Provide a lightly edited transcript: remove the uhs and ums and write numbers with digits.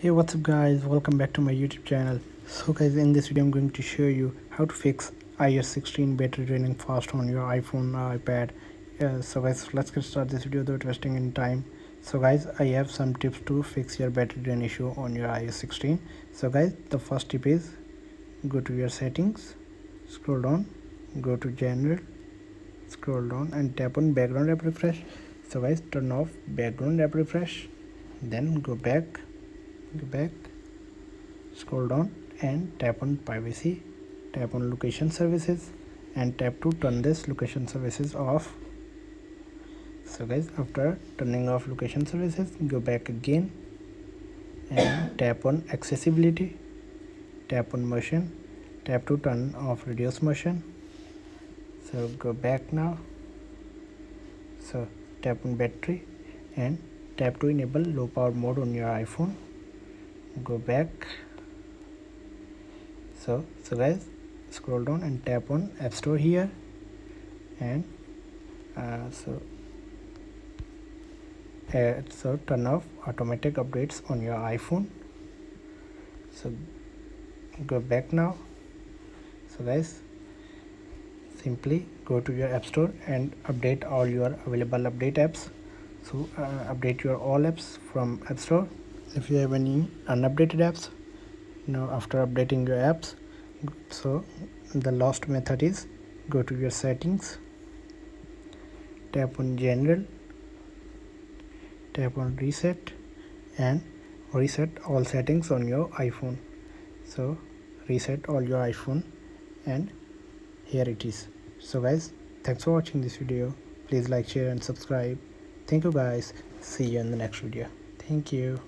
Hey, what's up guys, welcome back to my YouTube channel. So guys, in this video I'm going to show you how to fix iOS 16 battery draining fast on your iPhone or iPad. So guys, let's get started this video without wasting any time. So guys, I have some tips to fix your battery drain issue on your iOS 16. So guys, the first tip is go to your settings, scroll down, go to general, scroll down and tap on background app refresh. So guys, turn off background app refresh, then go back, scroll down and tap on privacy, tap on location services and tap to turn this location services off. So guys, after turning off location services, go back again and tap on accessibility, tap on motion, tap to turn off reduce motion. So go back now, so tap on battery and tap to enable low power mode on your iPhone. Go back. So guys, scroll down and tap on App Store here and so turn off automatic updates on your iPhone. So go back now. So guys, simply go to your App Store and update all your available update apps. So update your all apps from App Store. If you have any unupdated apps, after updating your apps, so the last method is go to your settings, tap on general, tap on reset and reset all settings on your iPhone. So reset all your iPhone and here it is. So guys, thanks for watching this video. Please like, share and subscribe. Thank you guys. See you in the next video. Thank you.